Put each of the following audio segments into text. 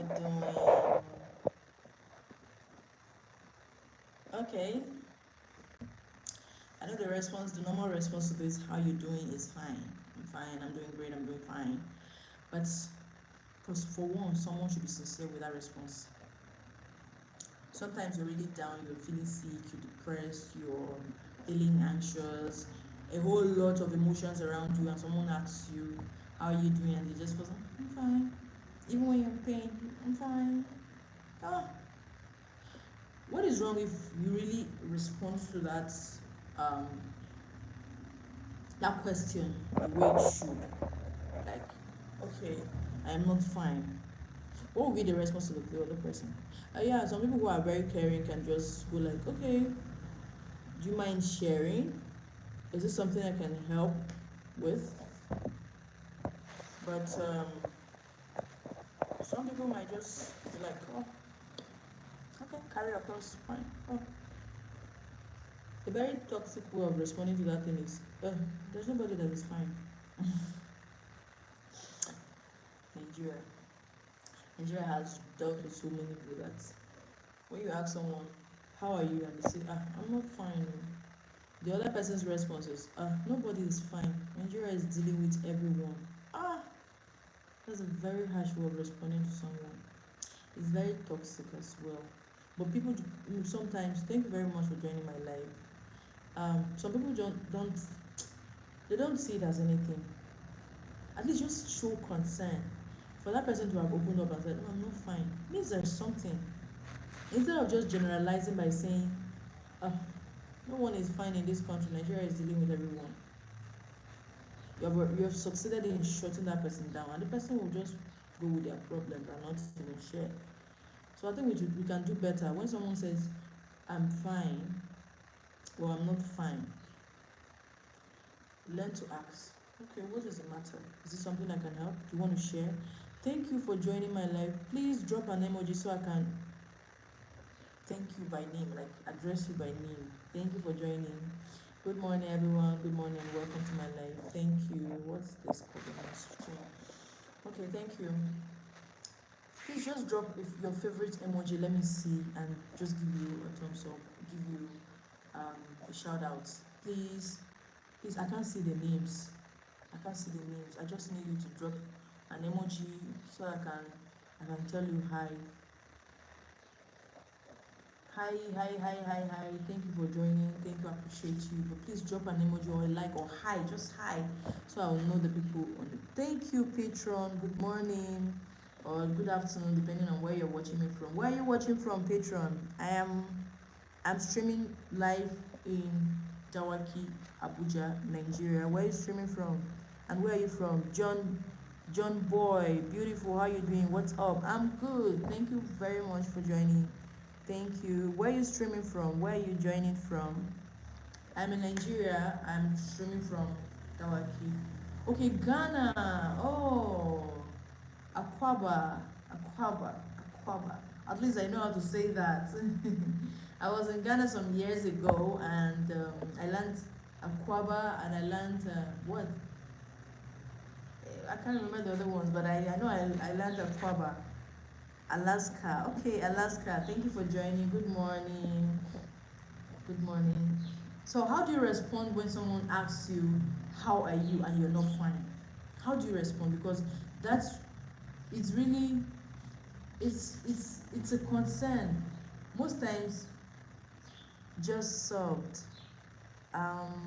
you doing? Okay. I know the normal response to this, how you doing, is fine. I'm fine. I'm doing great. I'm doing fine. But for one, someone should be sincere with that response. Sometimes you're really down, you're feeling sick, you're depressed, you're feeling anxious, a whole lot of emotions around you, and someone asks you, how are you doing? And you just feel, I'm fine. Even when you're in pain, I'm fine. Ah, what is wrong if you really respond to um, that question the way it should? Like, okay, I am not fine. What would be the response to the other person? Yeah, some people who are very caring can just go like, okay, do you mind sharing? Is this something I can help with? But some people might just be like, oh, okay, carry across, fine. Oh, a very toxic way of responding to that thing is, there's nobody that is fine. Nigeria. Nigeria has dealt with so many people that when you ask someone, how are you? And they say, I'm not fine. The other person's response is, nobody is fine. Nigeria is dealing with everyone. Ah, that's a very harsh way of responding to someone. It's very toxic as well. But people sometimes, thank you very much for joining my live. Some people don't see it as anything. At least just show concern. For that person to have opened up and said, oh, I'm not fine, means there's something. Instead of just generalizing by saying, oh, no one is fine in this country, Nigeria is dealing with everyone. You have succeeded in shutting that person down, and the person will just go with their problems and not even share. So I think we can do better. When someone says, I'm fine, or I'm not fine, learn to ask, okay, what is the matter? Is it something I can help? Do you want to share? Thank you for joining my live. Please drop an emoji so I can thank you by name, like address you by name. Thank you for joining. Good morning, everyone. Good morning. Welcome to my live. Thank you. What's this called on my stream? Okay, thank you. Please just drop if your favorite emoji. Let me see and just give you a thumbs up. Give you a shout out. Please, please. I can't see the names. I can't see the names. I just need you to drop an emoji so I can tell you hi. Hi, hi, hi, hi, hi. Thank you for joining. Thank you, I appreciate you. But please drop an emoji or a like or hi, just hi, so I will know the people on it. Thank you, Patron. Good morning or good afternoon, depending on where you're watching me from. Where are you watching from, Patron? I'm streaming live in Dawaki, Abuja, Nigeria. Where are you streaming from? And where are you from? John Boy, beautiful. How you doing? What's up? I'm good. Thank you very much for joining. Thank you. Where are you streaming from? Where are you joining from? I'm in Nigeria. I'm streaming from Dawaki. Okay, Ghana. Oh, Akwaba, Akwaba, Akwaba. At least I know how to say that. I was in Ghana some years ago, and I learned Akwaba, and I learned what? I can't remember the other ones, but I know I learned Akwaba. Alaska. Okay, Alaska. Thank you for joining. Good morning. Good morning. So, how do you respond when someone asks you, "How are you?" and you're not fine? How do you respond? Because that's it's really it's a concern. Most times, just solved.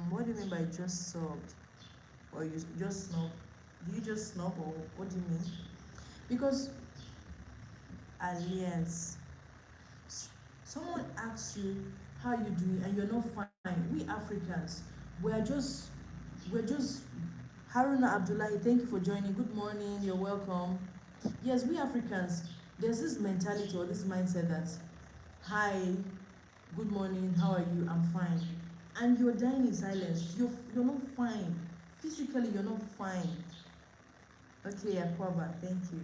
What do you mean by just solved? Or you just snub? Do you just snub, or what do you mean? Because alias, someone asks you how you doing and you're not fine. We Africans, we're just Haruna Abdullahi, thank you for joining. Good morning, you're welcome. Yes, we Africans, there's this mentality or this mindset that, hi, good morning, how are you? I'm fine. And you're dying in silence. You're not fine. Physically, you're not fine. Okay, Akwaba, thank you.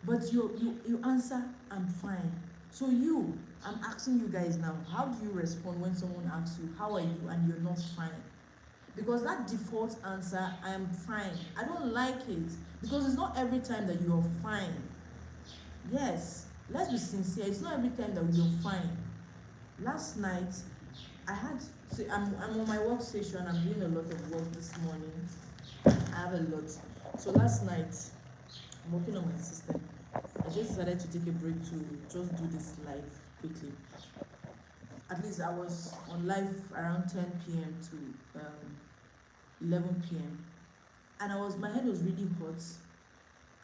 But you answer, I'm fine. So I'm asking you guys now, how do you respond when someone asks you, how are you, and you're not fine? Because that default answer, I am fine, I don't like it, because it's not every time that you're fine. Yes, let's be sincere. It's not every time that you're fine. Last night, I had to, I'm on my workstation. I'm doing a lot of work this morning. I have a lot. So last night, I'm working on my system. I just decided to take a break to just do this live quickly. At least I was on live around 10 p.m. to 11 p.m. And my head was really hot,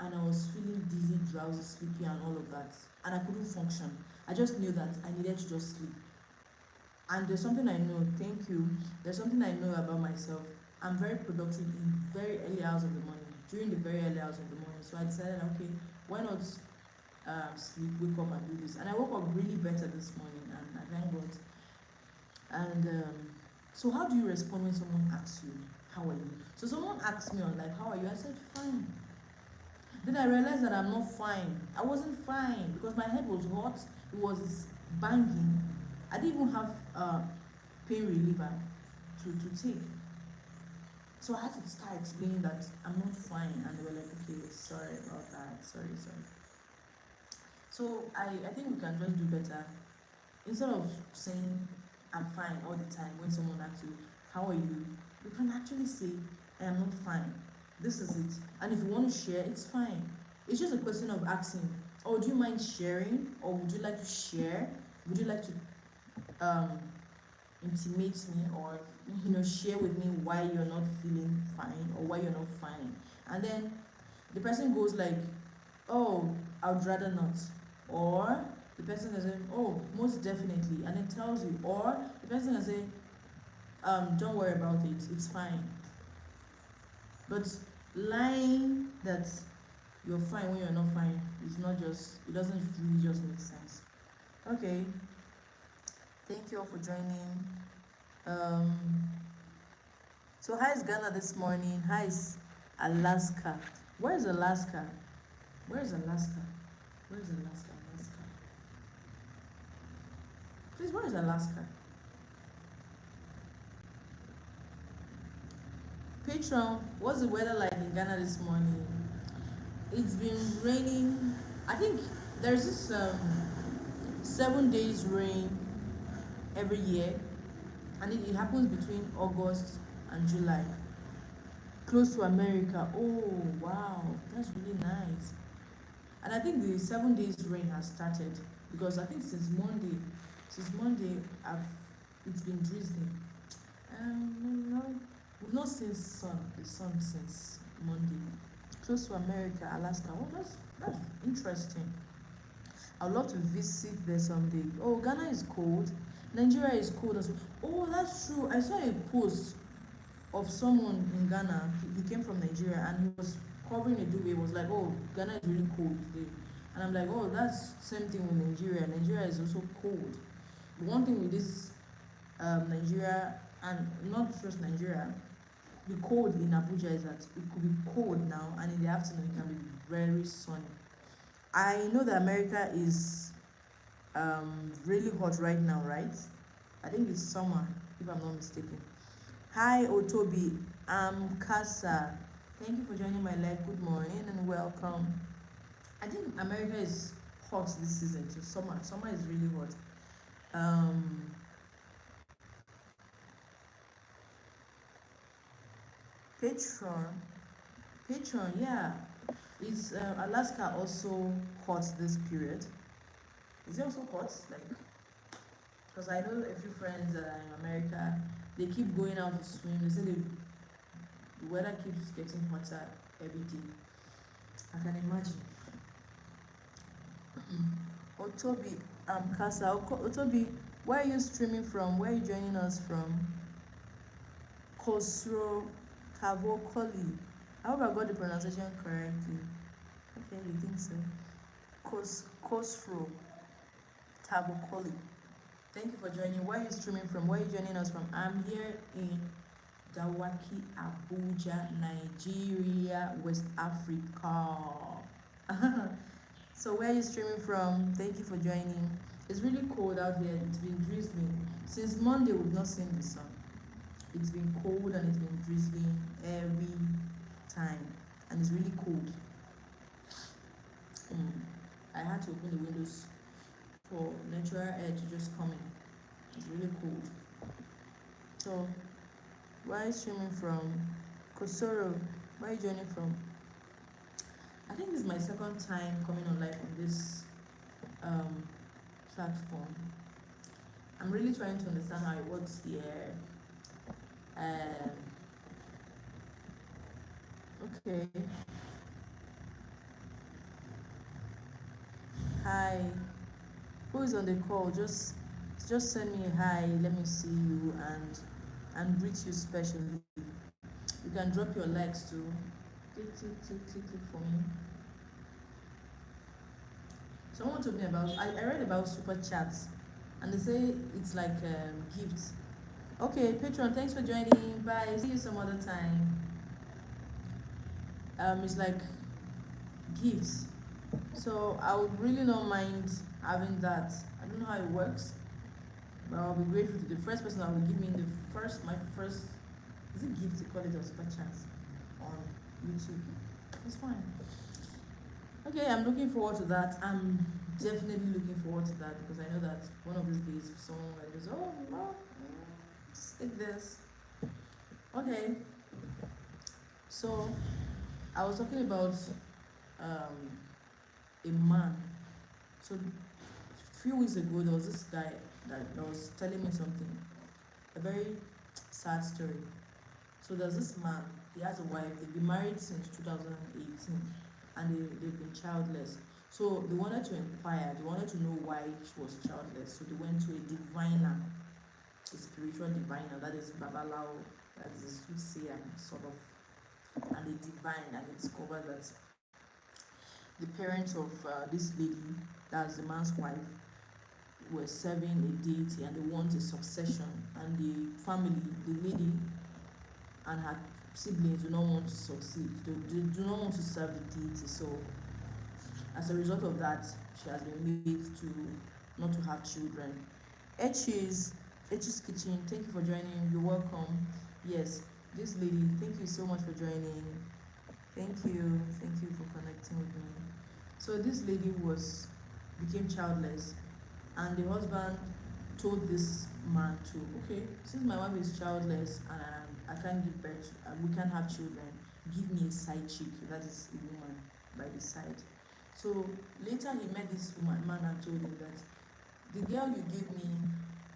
and I was feeling dizzy, drowsy, sleepy, and all of that. And I couldn't function. I just knew that I needed to just sleep. And there's something I know, thank you. There's something I know about myself. I'm very productive in very early hours of the morning, during the very early hours of the morning. So I decided, okay, why not sleep, wake up, and do this? And I woke up really better this morning, and I thank God. And so, how do you respond when someone asks you, how are you? So, someone asked me on like, how are you? I said, fine. Then I realized that I'm not fine. I wasn't fine because my head was hot, it was banging. I didn't even have pain reliever to take. So I had to start explaining that I'm not fine, and they were like, okay, sorry about that, sorry. So I think we can just do better. Instead of saying I'm fine all the time when someone asks you, how are you can actually say, I am not fine. This is it. And if you want to share, it's fine. It's just a question of asking, oh, do you mind sharing? Or would you like to share? Would you like to intimate me, or share with me why you're not feeling fine or why you're not fine? And then the person goes like, oh, I would rather not. Or the person can say, oh, most definitely, and it tells you. Or the person can say, don't worry about it, it's fine. But lying that you're fine when you're not fine is not just, it doesn't really just make sense. Okay, thank you all for joining. So how is Ghana this morning? How is Alaska? Where is Alaska? Where is Alaska? Where is Alaska? Alaska. Please, where is Alaska? Patron, what's the weather like in Ghana this morning? It's been raining. I think there's this 7 days rain every year, and it happens between August and July, close to America. Oh wow, that's really nice. And I think the 7 days rain has started, because I think since Monday it's been drizzling. No, we've not seen the sun since Monday. Close to America, Alaska. Oh, that's interesting. I'd love to visit there someday. Oh, Ghana is cold. Nigeria is cold as well. Oh, that's true. I saw a post of someone in Ghana. He came from Nigeria, and he was covering a duvet. He was like, oh, Ghana is really cold today. And I'm like, oh, that's same thing with Nigeria. Nigeria is also cold. But one thing with this Nigeria, and not just Nigeria, the cold in Abuja is that it could be cold now, and in the afternoon it can be very sunny. I know that America is really hot right now, right? I think it's summer, if I'm not mistaken. Hi, Otobi. I'm Kasa. Thank you for joining my live. Good morning and welcome. I think America is hot this season too. Summer is really hot. Patron, yeah. Is Alaska also hot this period? Is it also hot? Like, because I know a few friends that are in America, they keep going out to swim. They say the weather keeps getting hotter every day. I can imagine. Otobi, Kasa. Otobi, where are you streaming from? Where are you joining us from? Kosro Kavokoli. I hope I got the pronunciation correctly. Okay, you think so? Kosro Tabokoli. Thank you for joining. Where are you streaming from? Where are you joining us from? I'm here in Dawaki, Abuja, Nigeria, West Africa. So where are you streaming from? Thank you for joining. It's really cold out here. It's been drizzling. Since Monday, we've not seen the sun. It's been cold and it's been drizzling every time. And it's really cold. I had to open the windows for natural air to just come in. It's really cold. So, where are you streaming from? Kosoro, where are you joining from? I think this is my second time coming on live on this um, platform. I'm really trying to understand how it works here. Okay. Hi. Who is on the call? Just send me a hi. Let me see you and greet you specially. You can drop your likes too. Click for me. Someone told me about. I read about super chats, and they say it's like gifts. Okay, Patron, thanks for joining. Bye. See you some other time. It's like gifts. So I would really not mind having that. I don't know how it works, but I'll be grateful to the first person that will give me my first, is it gift to call it or super chance on YouTube? It's fine. Okay, I'm looking forward to that. I'm definitely looking forward to that because I know that one of these days someone will just, oh, no, just take this. Okay, so I was talking about a man. So a few weeks ago, there was this guy that was telling me something, a very sad story. So there's this man, he has a wife, they've been married since 2018 and they've been childless. So they wanted to inquire, they wanted to know why she was childless. So they went to a diviner, a spiritual diviner, that is Babalao, that is a soothsayer, sort of, and they divined and they discovered that the parents of this lady, that's the man's wife, were serving a deity and they want a succession, and the family, the lady and her siblings do not want to succeed, they do not want to serve the deity. So as a result of that, she has been made to not to have children. H's Kitchen, thank you for joining. You're welcome. Yes, this lady, thank you so much for joining. Thank you for connecting with me. So this lady became childless, and the husband told this man to, okay, since my wife is childless and I can't give birth, we can't have children, give me a side chick, that is a woman by the side. So later he met this man and told him that the girl you gave me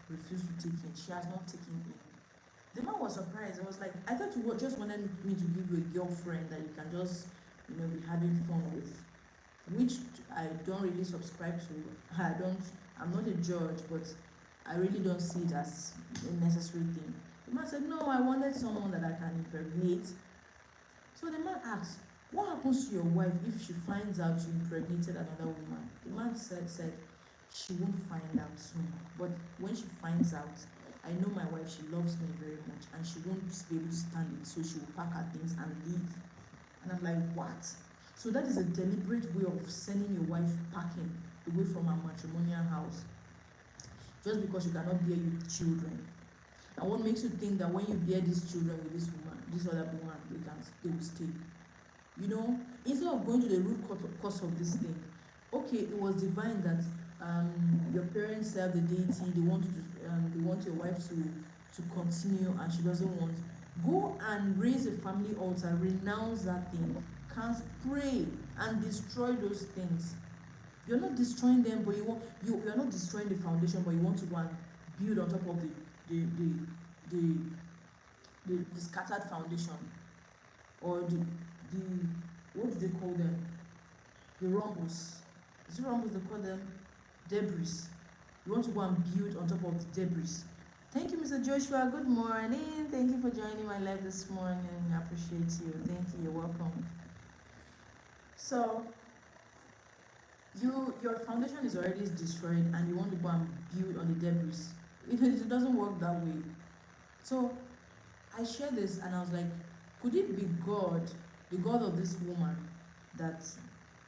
refused to take in, she has not taken in. The man was surprised. I was like, I thought you just wanted me to give you a girlfriend that you can just, be having fun with, which I don't really subscribe to. I'm not a judge, but I really don't see it as a necessary thing. The man said, no, I wanted someone that I can impregnate. So the man asked, what happens to your wife if she finds out you impregnated another woman? The man said she won't find out soon, but when she finds out, I know my wife, she loves me very much and she won't be able to stand it, so she will pack her things and leave. And I'm like, what? So that is a deliberate way of sending your wife packing away from her matrimonial house, just because you cannot bear you children. And what makes you think that when you bear these children with this woman, this other woman, they will stay? Instead of going to the root cause of this thing, okay, it was divine that your parents serve the deity, they want your wife to continue, and she doesn't want. Go and raise a family altar, renounce that thing, can't pray and destroy those things. You're not destroying them, but you're not destroying the foundation, but you want to go and build on top of the scattered foundation, or the what do they call them? The rumbles. Is it rumbles they call them? Debris. You want to go and build on top of the debris. Thank you, Mr. Joshua. Good morning. Thank you for joining my live this morning. I appreciate you. Thank you. You're welcome. So, your foundation is already destroyed and you want to go and build on the debris. It doesn't work that way. So, I shared this and I was like, could it be God, the God of this woman, that,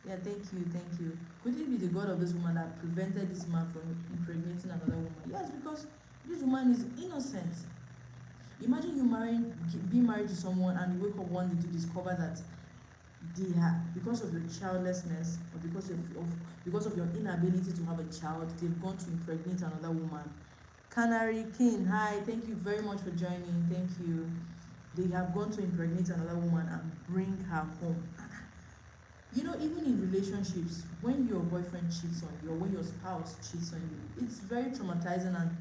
yeah, thank you. Could it be the God of this woman that prevented this man from impregnating another woman? Yes, because this woman is innocent. Imagine you being married to someone and you wake up one day to discover that because of your childlessness, or because of your inability to have a child, they've gone to impregnate another woman. Canary King, hi, thank you very much for joining. Thank you. They have gone to impregnate another woman and bring her home. You know, even in relationships, when your boyfriend cheats on you or when your spouse cheats on you, it's very traumatizing and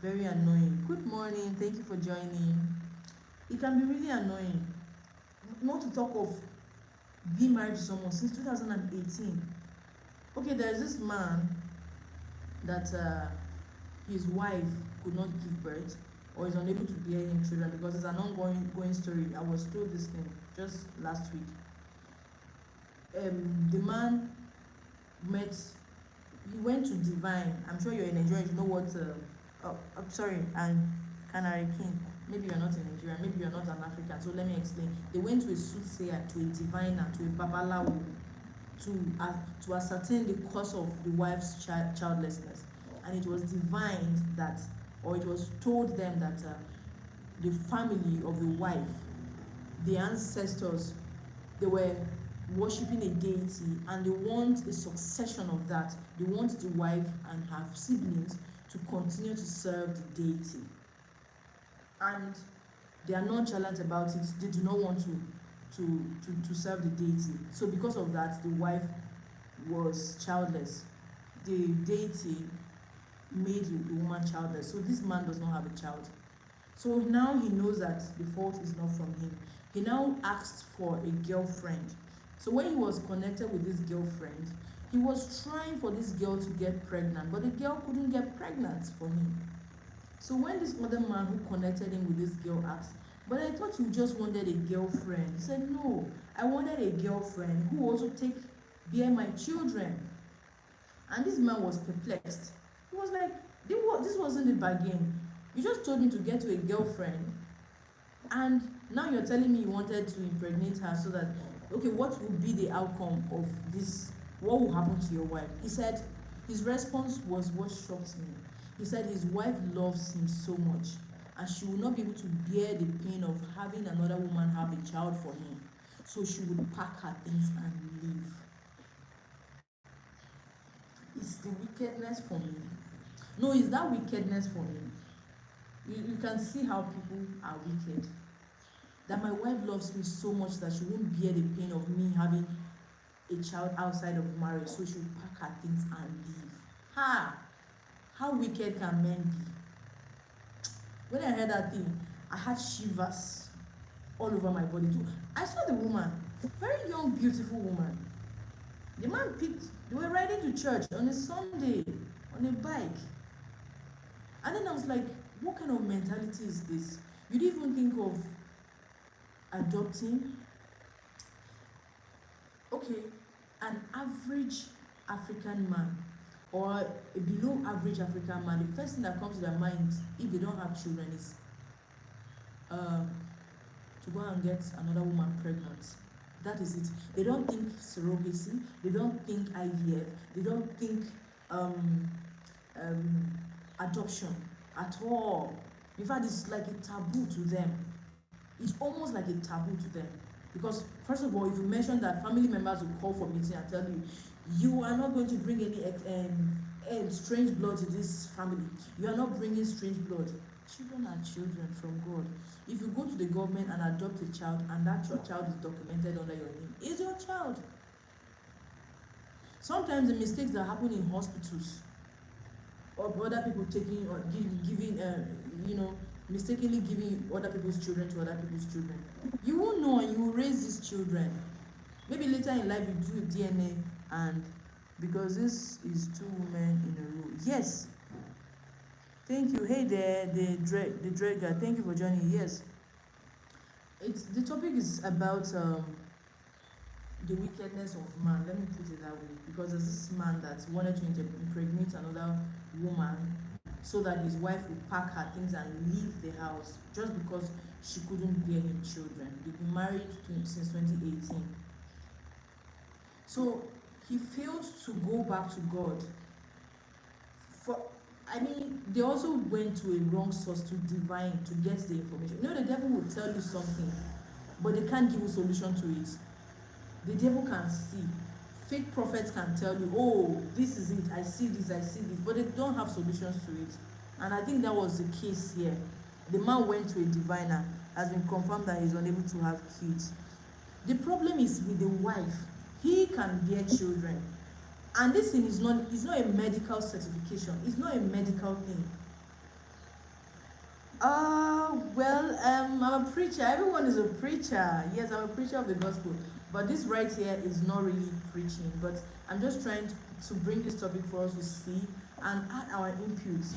very annoying. Good morning, thank you for joining. It can be really annoying. Not to talk of being married to someone since 2018. Okay, there's this man that his wife could not give birth or is unable to bear him children because it's an ongoing story. I was told this thing just last week. The man he went to Divine. I'm sure you're in Nigeria, you know what, I'm sorry, and Canary King. Maybe you're not in Nigeria, maybe you're not an African, so let me explain. They went to a soothsayer, to a diviner, to a babalawo, to ascertain the cause of the wife's childlessness. And it was divined that, or it was told them that the family of the wife, the ancestors, they were worshipping a deity, and they want a succession of that. They want the wife and her siblings to continue to serve the deity, and they are nonchalant about it. They do not want to serve the deity. So because of that, the wife was childless. The deity made the woman childless. So this man does not have a child. So now he knows that the fault is not from him. He now asked for a girlfriend. So when he was connected with this girlfriend, he was trying for this girl to get pregnant, but the girl couldn't get pregnant for him. So when this other man who connected him with this girl asked, "But I thought you just wanted a girlfriend." He said, "No, I wanted a girlfriend who also bear my children." And this man was perplexed. He was like, this wasn't the bargain. You just told me to get to a girlfriend, and now you're telling me you wanted to impregnate her so that, okay, what would be the outcome of this? What will happen to your wife? He said, his response was what shocked me. He said his wife loves him so much, and she will not be able to bear the pain of having another woman have a child for him. So she would pack her things and leave. It's the wickedness for me. No, it's that wickedness for me. You can see how people are wicked. That my wife loves me so much that she won't bear the pain of me having a child outside of marriage, so she'll pack her things and leave. How wicked can men be? When I heard that thing, I had shivers all over my body too. I saw the woman, very young, beautiful woman. The man they were riding to church on a Sunday on a bike. And then I was like, what kind of mentality is this? You didn't even think of adopting? Okay, an average African man or a below average African man, the first thing that comes to their mind if they don't have children is to go and get another woman pregnant. That is it. They don't think surrogacy, they don't think IVF, they don't think adoption at all. In fact, it's like a taboo to them. It's almost like a taboo to them. Because first of all, if you mention that, family members will call for meeting and tell you, you are not going to bring any strange blood to this family. You are not bringing strange blood. Children are children from God. If you go to the government and adopt a child and that your child is documented under your name, it's your child. Sometimes the mistakes that happen in hospitals or other people taking or giving, mistakenly giving other people's children to other people's children. You won't know, and you will raise these children. Maybe later in life you do DNA, and because this is two women in a row. Yes. Thank you. Hey there, the Dreger. Thank you for joining. Yes. The topic is about the wickedness of man. Let me put it that way, because there's this man that wanted to impregnate another woman so that his wife would pack her things and leave the house just because she couldn't bear him children. They've been married since 2018. So he failed to go back to God. They also went to a wrong source, to divine, to get the information. The devil will tell you something, but they can't give you solution to it. The devil can see. Fake prophets can tell you, oh, this is it, I see this, I see this, but they don't have solutions to it. And I think that was the case here. The man went to a diviner, has been confirmed that he's unable to have kids. The problem is with the wife. He can bear children, and this thing is not a medical certification, it's not a medical thing. Well, I'm a preacher. Everyone is a preacher. Yes, I'm a preacher of the gospel. But this right here is not really preaching. But I'm just trying to bring this topic for us to see and add our inputs.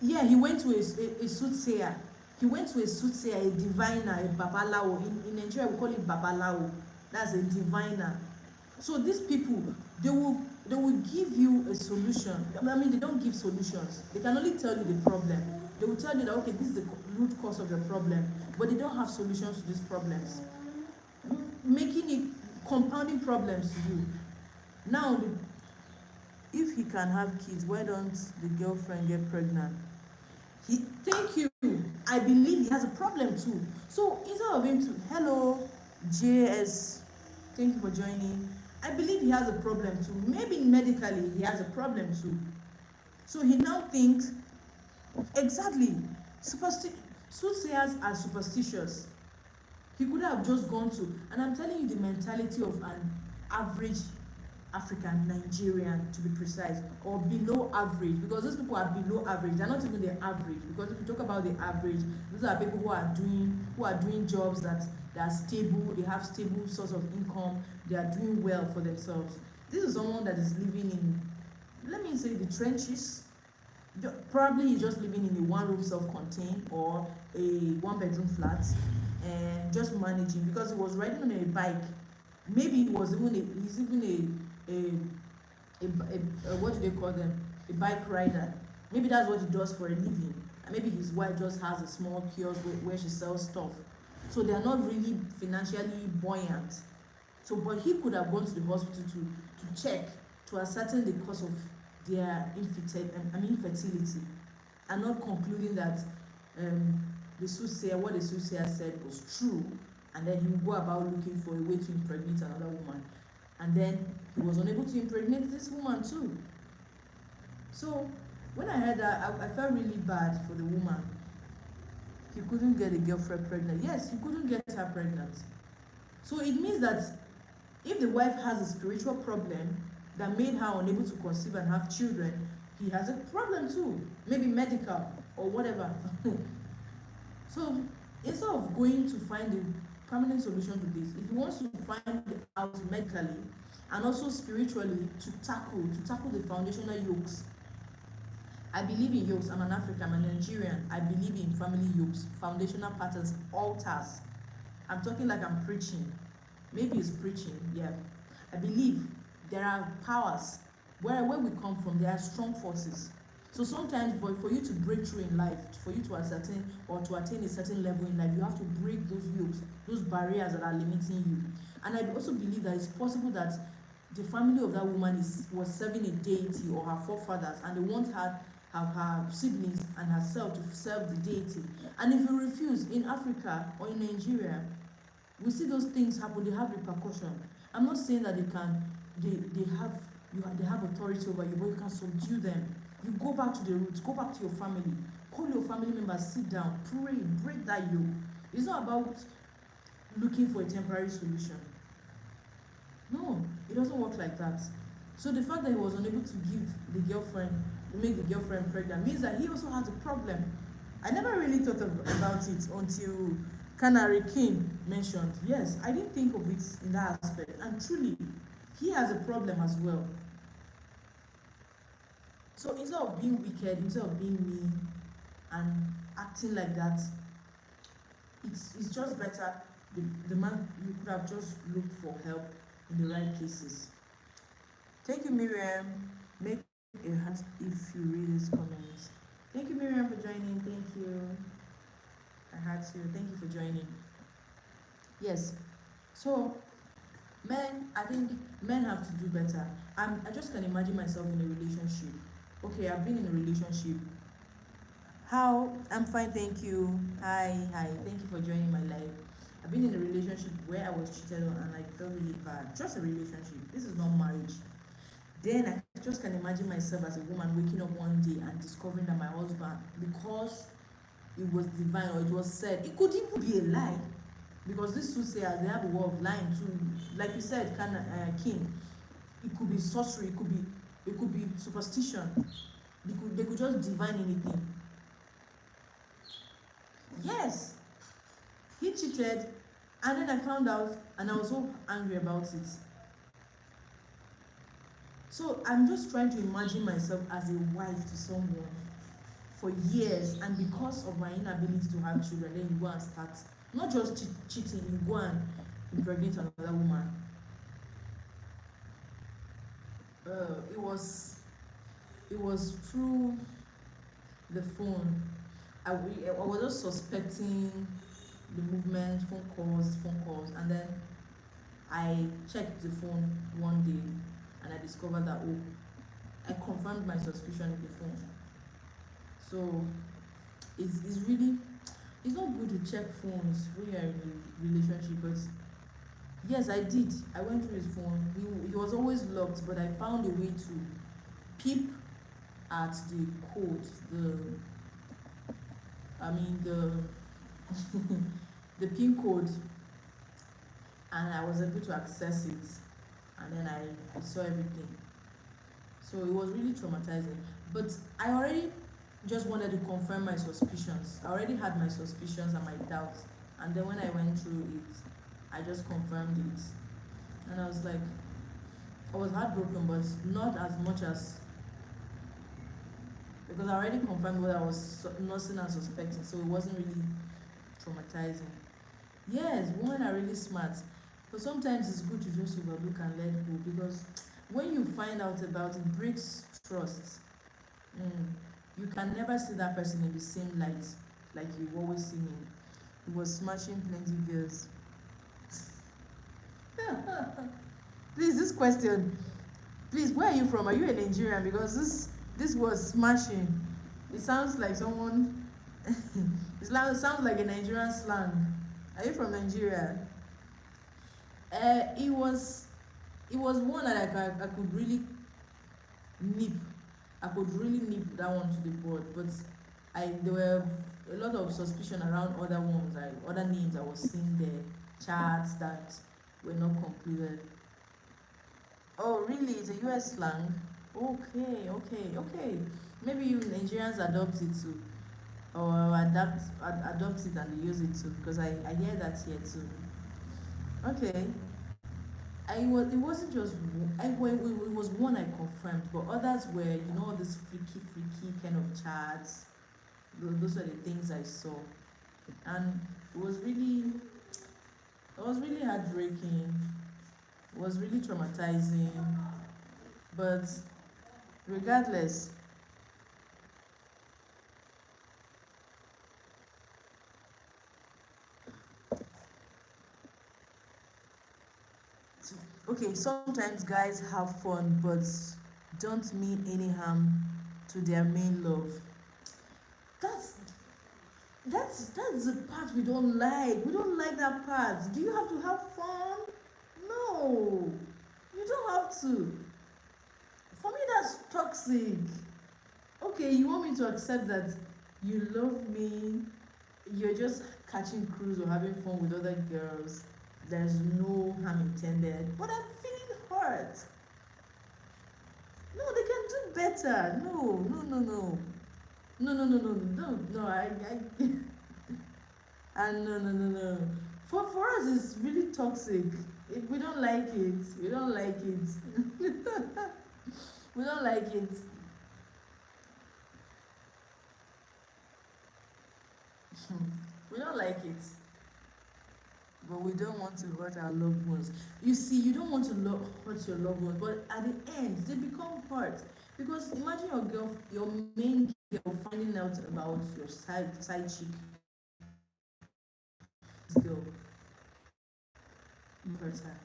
Yeah, he went to a soothsayer. He went to a soothsayer, a diviner, a babalawo. In Nigeria, we call it babalawo. That's a diviner. So these people, they will give you a solution. I mean, they don't give solutions. They can only tell you the problem. They will tell you that, okay, this is the root cause of your problem, but they don't have solutions to these problems, making it compounding problems to you. Now, if he can have kids, why don't the girlfriend get pregnant? Thank you. I believe he has a problem too. So instead of him to, hello, JS, thank you for joining. I believe he has a problem too. Maybe medically he has a problem too. So he now thinks, exactly, soothsayers are superstitious. He could have just gone to, and I'm telling you the mentality of an average African, Nigerian to be precise, or below average, because those people are below average. They're not even the average, because if you talk about the average, those are people who are doing jobs that are stable, they have stable source of income, they are doing well for themselves. This is someone that is living in, let me say, the trenches. Probably he's just living in a one-room self-contained or a one-bedroom flat and just managing, because he was riding on a bike. Maybe he's even a what do they call them, a bike rider. Maybe that's what he does for a living, and maybe his wife just has a small kiosk where she sells stuff, so they are not really financially buoyant. So but he could have gone to the hospital to check, to ascertain the cause of their infertility, and not concluding that what the soothsayer said was true, and then he would go about looking for a way to impregnate another woman. And then he was unable to impregnate this woman too. So when I heard that, I felt really bad for the woman. He couldn't get a girlfriend pregnant. Yes, he couldn't get her pregnant. So it means that if the wife has a spiritual problem that made her unable to conceive and have children, he has a problem too. Maybe medical or whatever. So instead of going to find a permanent solution to this, if he wants to find out medically and also spiritually to tackle the foundational yokes. I believe in yokes. I'm an African, I'm a Nigerian. I believe in family yokes, foundational patterns, altars. I'm talking like I'm preaching. Maybe it's preaching, yeah. I believe there are powers. Where we come from, there are strong forces. So sometimes for you to break through in life, for you to ascertain or to attain a certain level in life, you have to break those yokes, those barriers that are limiting you. And I also believe that it's possible that the family of that woman was serving a deity or her forefathers, and they want her siblings and herself to serve the deity. And if you refuse, in Africa or in Nigeria, we see those things happen. They have repercussion. I'm not saying that they have authority over you, but you can subdue them. You go back to the roots, go back to your family, call your family members, sit down, pray, break that yoke. It's not about looking for a temporary solution. No, it doesn't work like that. So the fact that he was unable to make the girlfriend pregnant, means that he also has a problem. I never really thought about it until Canary King mentioned. Yes, I didn't think of it in that aspect. And truly, he has a problem as well. So instead of being wicked, instead of being mean and acting like that, it's just better the man, you could have just looked for help in the right places. Thank you, Miriam. Make a heart if you read this comment. Thank you, Miriam, for joining. Thank you. I had to. Thank you for joining. Yes. So I think men have to do better. I just can imagine myself in a relationship. Okay, I've been in a relationship. How? I'm fine, thank you. Hi. Thank you for joining my live. I've been in a relationship where I was cheated on and I felt really bad. Just a relationship. This is not marriage. Then I just can imagine myself as a woman waking up one day and discovering that my husband, because it was divine or it was said, it could even be a lie. Because these soothsayers, they have a way of lying too. Like you said, Kim, it could be sorcery, it could be superstition. They could just divine anything. Yes, he cheated, and then I found out, and I was so angry about it. So I'm just trying to imagine myself as a wife to someone for years, and because of my inability to have children, then you go and start not just cheating, you go and impregnate another woman. It was through the phone. I was just suspecting the movement, phone calls, and then I checked the phone one day, and I discovered that, oh, I confirmed my suspicion in the phone. So it's really, it's not good to check phones when you're in a relationship. But yes, I did. I went through his phone. He was always locked, but I found a way to peep at the code, the the pin code, and I was able to access it, and then I saw everything. So it was really traumatizing. But I already just wanted to confirm my suspicions. I already had my suspicions and my doubts. And then when I went through it, I just confirmed it. And I was like, I was heartbroken, but not as much as, because I already confirmed what I was nursing and suspecting, so it wasn't really traumatizing. Yes, women are really smart, but sometimes it's good to just overlook and let go, because when you find out about it, breaks trust. Mm. You can never see that person in the same light like you've always seen him. He was smashing plenty girls. Please, this question. Please, where are you from? Are you a Nigerian? Because this was smashing. It sounds like someone. It sounds like a Nigerian slang. Are you from Nigeria? It was one that I could really nip. I could really nip that one to the board, but there were a lot of suspicion around other ones, like other names I was seeing there, chats that were not concluded. Oh, really? It's a US slang? Okay. Maybe you Nigerians adopt it too, or adopt it and they use it too, because I hear that here too. Okay. It wasn't just it was one I confirmed, but others were, all these freaky kind of chats. Those are the things I saw, and it was really heartbreaking. It was really traumatizing, but regardless. Okay, sometimes guys have fun, but don't mean any harm to their main love. That's that's the part we don't like. We don't like that part. Do you have to have fun? No, you don't have to. For me, that's toxic. Okay, you want me to accept that you love me, you're just catching cruise or having fun with other girls. There's no harm intended, but I'm feeling hurt. No, they can do better. No. And no. For us, it's really toxic. We don't like it. We don't like it. We don't like it. We don't like it. But we don't want to hurt our loved ones. You see, you don't want to hurt your loved ones, but at the end, they become hurt. Because imagine your main girl finding out about your side chick girl. You hurt her.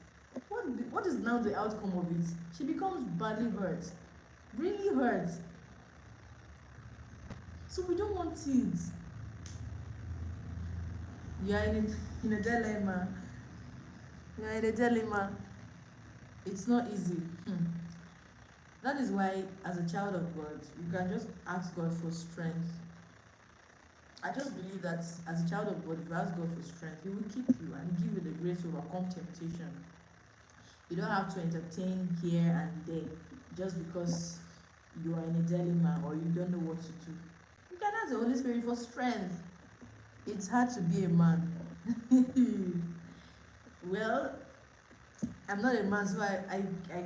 What is now the outcome of it? She becomes badly hurt, really hurt. So we don't want it. You are in a dilemma. You are in a dilemma. It's not easy. That is why, as a child of God, you can just ask God for strength. I just believe that as a child of God, if you ask God for strength, He will keep you and give you the grace to overcome temptation. You don't have to entertain here and there just because you are in a dilemma or you don't know what to do. You can ask the Holy Spirit for strength. It's hard to be a man. Well, I'm not a man, so I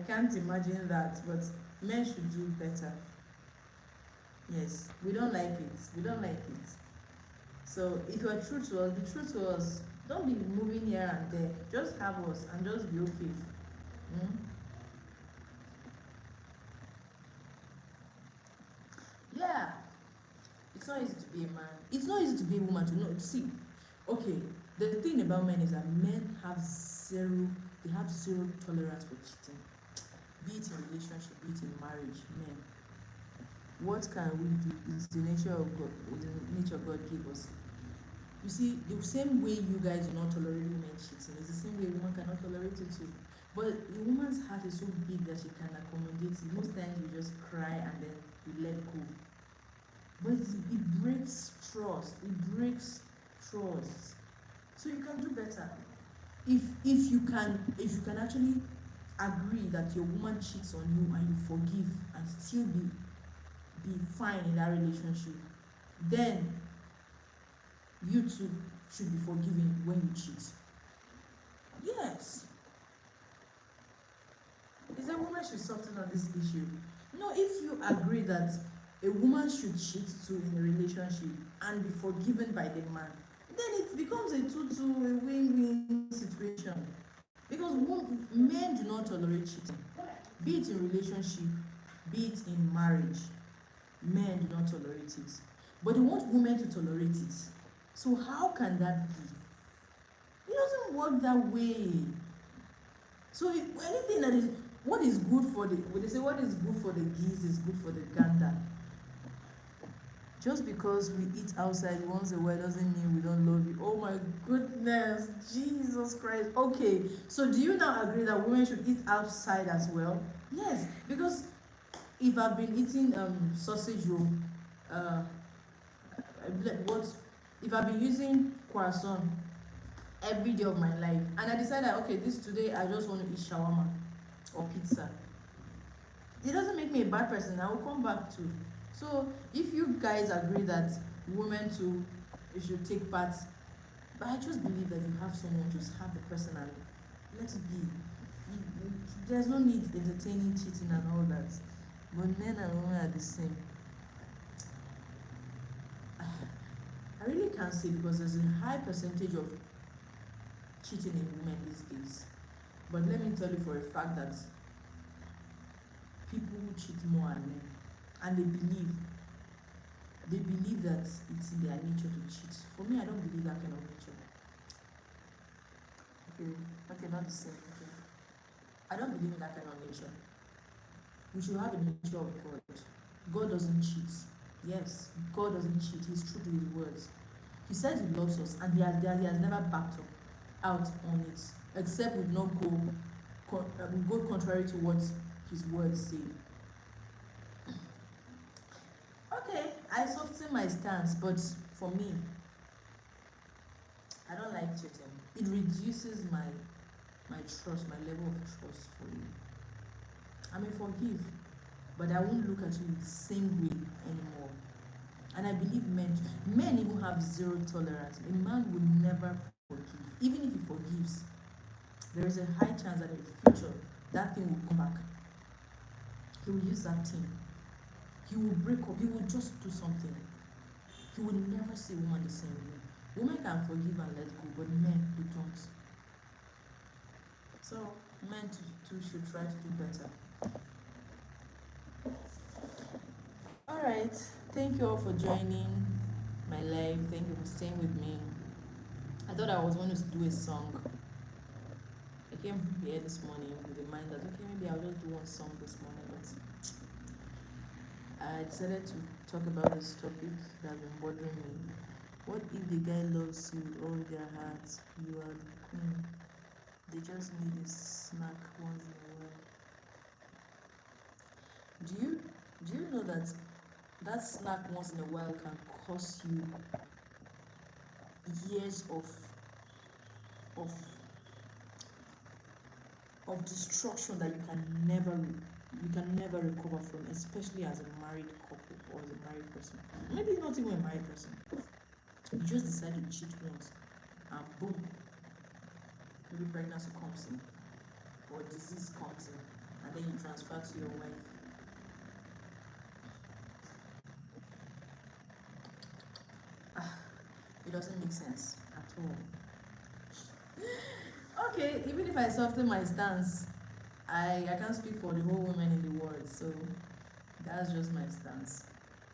can't imagine that, but men should do better. Yes, we don't like it. We don't like it. So if you are true to us, be true to us. Don't be moving here and there. Just have us and just be okay. Mm? Yeah, it's not easy to be a man. It's not easy to be a woman to know. See, okay, the thing about men is that men have zero tolerance for cheating. Be it in relationship, be it in marriage, men. What can we do? It's the nature of God. It's the nature God gave us. You see, the same way you guys do not tolerate women cheating, it's the same way a woman cannot tolerate it too. But a woman's heart is so big that she can accommodate it. Most times you just cry and then you let go. But it breaks trust. It breaks trust. So you can do better. If you can actually agree that your woman cheats on you and you forgive and still be fine in that relationship, then you too should be forgiving when you cheat. Yes. Is a woman should soften on this issue. No, if you agree that a woman should cheat too in a relationship and be forgiven by the man, then it becomes a a win-win situation. Because men do not tolerate cheating, be it in relationship, be it in marriage. Men do not tolerate it, but they want women to tolerate it. So how can that be? It doesn't work that way. So anything that is what is good for the when they say what is good for the geese is good for the gander. Just because we eat outside once a while doesn't mean we don't love you. Oh my goodness, Jesus Christ. Okay, so do you now agree that women should eat outside as well? Yes, because if I've been eating sausage roll, uh, what if I've been using croissant every day of my life and I decide that okay, this today I just want to eat shawarma or pizza, it doesn't make me a bad person. I will come back to. So if you guys agree that women too you should take part, but I just believe that you have someone, just have the person and let it be. There's no need entertaining cheating and all that. But men and women are the same. I really can't say because there's a high percentage of cheating in women these days. But let me tell you for a fact that people who cheat more are men. And they believe that it's in their nature to cheat. For me, I don't believe that kind of nature. Okay, not the same. Okay. I don't believe in that kind of nature. We should have a nature of God. God doesn't cheat. Yes, God doesn't cheat. He's true to his words. He says he loves us and he has never backed up out on it, except we not we go contrary to what his words say. Okay, I soften my stance, but for me, I don't like cheating. It reduces my trust, my level of trust for you. I may forgive, but I won't look at you the same way anymore. And I believe men even have zero tolerance. A man will never forgive. Even if he forgives, there is a high chance that in the future that thing will come back. He will use that thing. He will break up. He will just do something. He will never see a woman the same way. Women can forgive and let go, but men they don't. So men too should try to do better. All right. Thank you all for joining my live. Thank you for staying with me. I thought I was going to do a song. I came here this morning with the mind that okay, maybe I'll just do one song this morning, but I decided to talk about this topic that has been bothering me. What if the guy loves you with all their heart? You are the queen. They just need a snack once in a while. Do you know that that snack once in a while can cost you years of of destruction that you can never recover from, especially as a married couple or as a married person. Maybe not even a married person. You just decide to cheat once, and boom, maybe pregnancy comes in or disease comes in, and then you transfer to your wife. It doesn't make sense at all. Okay, even if I soften my stance, I can't speak for the whole women in the world, so that's just my stance.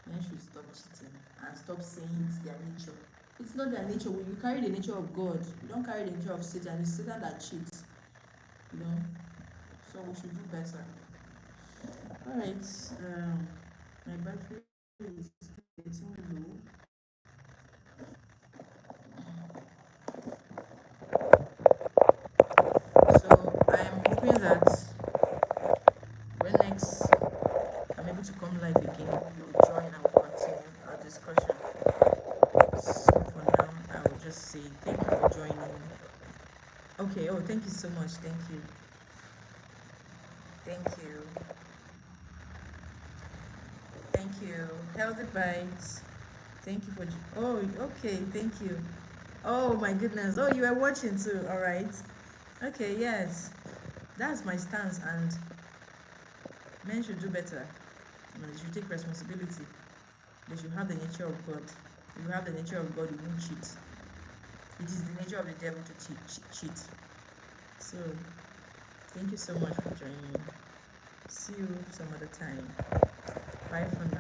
Men should stop cheating and stop saying it's their nature. It's not their nature. When you carry the nature of God, you don't carry the nature of Satan. It's Satan that cheats, you know. So we should do better. All right. My battery is getting low. So I'm hoping that when next I'm able to come live again, you'll join and we'll continue our discussion. So for now, I will just say thank you for joining. Okay, oh, thank you so much. Thank you. Thank you. Thank you. Healthy Bites. Thank you for. Oh, okay. Thank you. Oh my goodness. Oh, you are watching too. All right. Okay. Yes. That's my stance, and men should do better. They should take responsibility. They should have the nature of God. If you have the nature of God, you won't cheat. It is the nature of the devil to cheat. So, thank you so much for joining me. See you some other time. Bye for now.